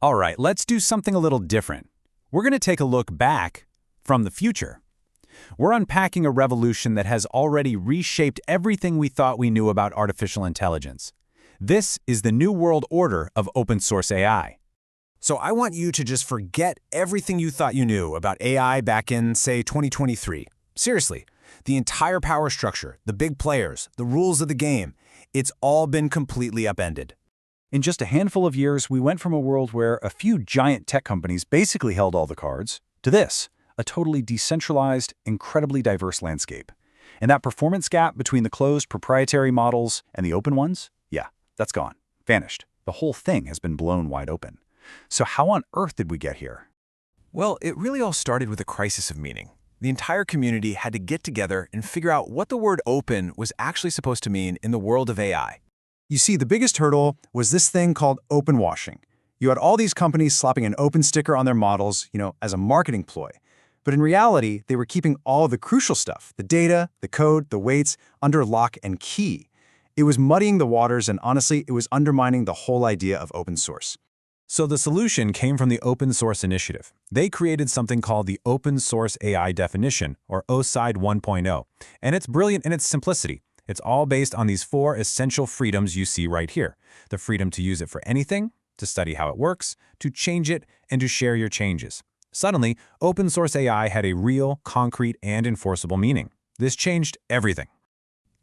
All right, let's do something a little different. We're going to take a look back from the future. We're unpacking a revolution that has already reshaped everything we thought we knew about artificial intelligence. This is the new world order of open source AI. So I want you to just forget everything you thought you knew about AI back in, say, 2023. Seriously, the entire power structure, the big players, the rules of the game, it's all been completely upended. In just a handful of years, we went from a world where a few giant tech companies basically held all the cards to this, a totally decentralized, incredibly diverse landscape. And that performance gap between the closed proprietary models and the open ones, yeah, that's gone, vanished. The whole thing has been blown wide open. So how on earth did we get here? Well, it really all started with a crisis of meaning. The entire community had to get together and figure out what the word open was actually supposed to mean in the world of AI. You see, the biggest hurdle was this thing called Openwashing. You had all these companies slapping an open sticker on their models, as a marketing ploy. But in reality, they were keeping all the crucial stuff, the data, the code, the weights, under lock and key. It was muddying the waters, and honestly, it was undermining the whole idea of open source. So the solution came from the Open Source Initiative. They created something called the Open Source AI Definition, or OSAID 1.0, and it's brilliant in its simplicity. It's all based on these 4 essential freedoms you see right here. The freedom to use it for anything, to study how it works, to change it, and to share your changes. Suddenly, open source AI had a real, concrete, and enforceable meaning. This changed everything.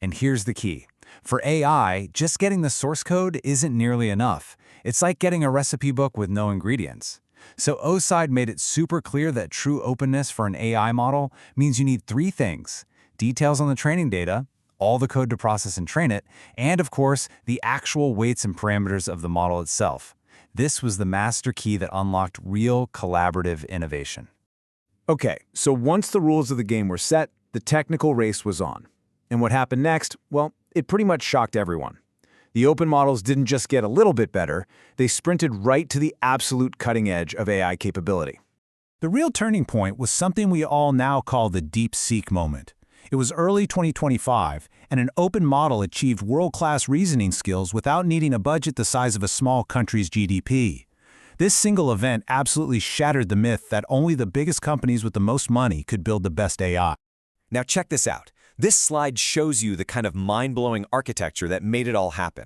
And here's the key. For AI, just getting the source code isn't nearly enough. It's like getting a recipe book with no ingredients. So OSAID made it super clear that true openness for an AI model means you need 3 things: details on the training data, all the code to process and train it, and of course, the actual weights and parameters of the model itself. This was the master key that unlocked real collaborative innovation. Okay, so once the rules of the game were set, the technical race was on. And what happened next? Well, it pretty much shocked everyone. The open models didn't just get a little bit better, they sprinted right to the absolute cutting edge of AI capability. The real turning point was something we all now call the DeepSeek moment. It was early 2025, and an open model achieved world-class reasoning skills without needing a budget the size of a small country's GDP. This single event absolutely shattered the myth that only the biggest companies with the most money could build the best AI. Now check this out. This slide shows you the kind of mind-blowing architecture that made it all happen.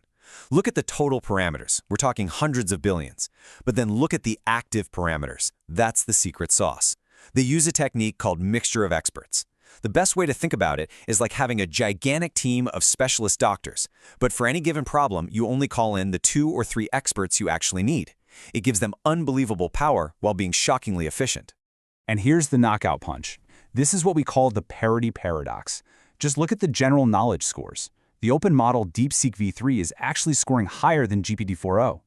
Look at the total parameters. We're talking hundreds of billions. But then look at the active parameters. That's the secret sauce. They use a technique called mixture of experts. The best way to think about it is like having a gigantic team of specialist doctors. But for any given problem, you only call in the 2 or 3 experts you actually need. It gives them unbelievable power while being shockingly efficient. And here's the knockout punch. This is what we call the parity paradox. Just look at the general knowledge scores. The open model DeepSeek V3 is actually scoring higher than GPT-4o.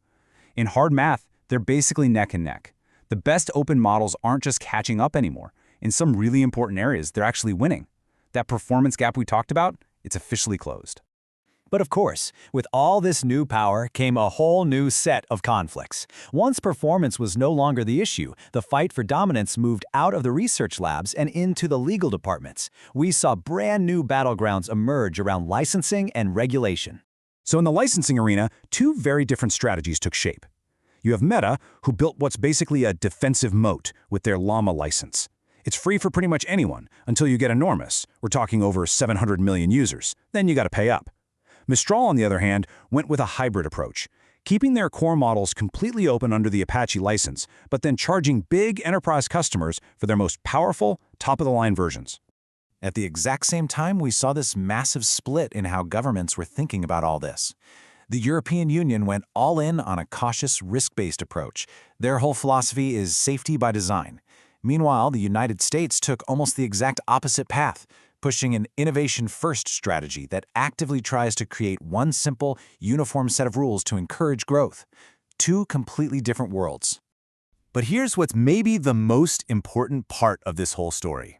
In hard math, they're basically neck and neck. The best open models aren't just catching up anymore. In some really important areas, they're actually winning. That performance gap we talked about, it's officially closed. But of course, with all this new power came a whole new set of conflicts. Once performance was no longer the issue, the fight for dominance moved out of the research labs and into the legal departments. We saw brand new battlegrounds emerge around licensing and regulation. So in the licensing arena, 2 very different strategies took shape. You have Meta, who built what's basically a defensive moat with their Llama license. It's free for pretty much anyone until you get enormous. We're talking over 700 million users. Then you got to pay up. Mistral, on the other hand, went with a hybrid approach, keeping their core models completely open under the Apache license, but then charging big enterprise customers for their most powerful, top-of-the-line versions. At the exact same time, we saw this massive split in how governments were thinking about all this. The European Union went all in on a cautious, risk-based approach. Their whole philosophy is safety by design. Meanwhile, the United States took almost the exact opposite path, pushing an innovation-first strategy that actively tries to create one simple, uniform set of rules to encourage growth. 2 completely different worlds. But here's what's maybe the most important part of this whole story.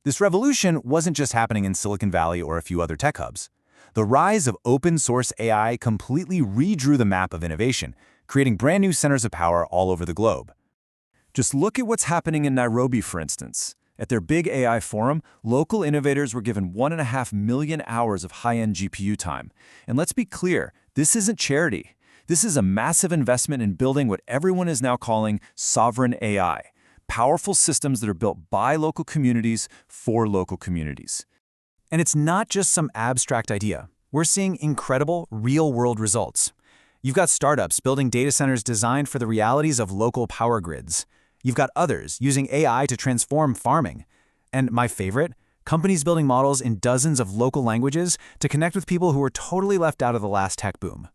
This revolution wasn't just happening in Silicon Valley or a few other tech hubs. The rise of open-source AI completely redrew the map of innovation, creating brand new centers of power all over the globe. Just look at what's happening in Nairobi, for instance. At their big AI forum, local innovators were given 1.5 million hours of high-end GPU time. And let's be clear, this isn't charity. This is a massive investment in building what everyone is now calling sovereign AI, powerful systems that are built by local communities for local communities. And it's not just some abstract idea. We're seeing incredible, real-world results. You've got startups building data centers designed for the realities of local power grids. You've got others using AI to transform farming. And my favorite, companies building models in dozens of local languages to connect with people who were totally left out of the last tech boom.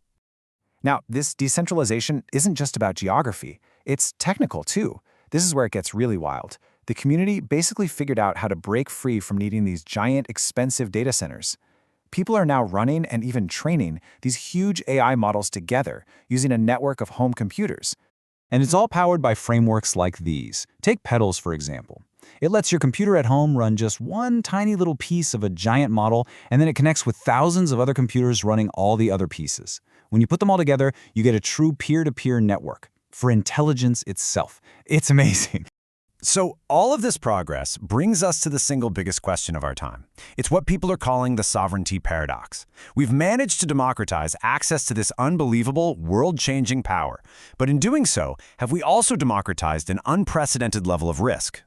Now, this decentralization isn't just about geography. It's technical, too. This is where it gets really wild. The community basically figured out how to break free from needing these giant, expensive data centers. People are now running and even training these huge AI models together using a network of home computers. And it's all powered by frameworks like these. Take Petals, for example. It lets your computer at home run just one tiny little piece of a giant model, and then it connects with thousands of other computers running all the other pieces. When you put them all together, you get a true peer-to-peer network for intelligence itself. It's amazing. So all of this progress brings us to the single biggest question of our time. It's what people are calling the sovereignty paradox. We've managed to democratize access to this unbelievable, world-changing power. But in doing so, have we also democratized an unprecedented level of risk?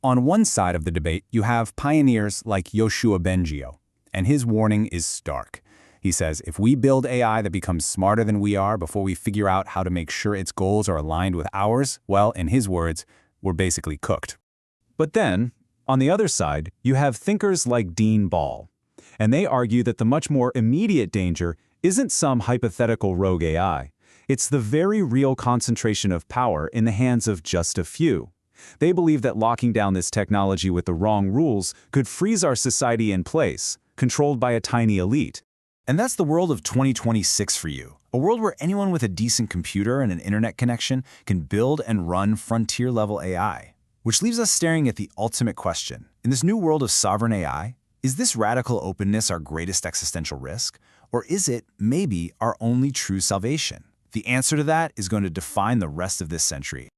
On one side of the debate, you have pioneers like Yoshua Bengio, and his warning is stark. He says, if we build AI that becomes smarter than we are before we figure out how to make sure its goals are aligned with ours, well, in his words, we're basically cooked. But then, on the other side, you have thinkers like Dean Ball, and they argue that the much more immediate danger isn't some hypothetical rogue AI. It's the very real concentration of power in the hands of just a few. They believe that locking down this technology with the wrong rules could freeze our society in place, controlled by a tiny elite. And that's the world of 2026 for you. A world where anyone with a decent computer and an internet connection can build and run frontier-level AI. Which leaves us staring at the ultimate question. In this new world of sovereign AI, is this radical openness our greatest existential risk? Or is it, maybe, our only true salvation? The answer to that is going to define the rest of this century.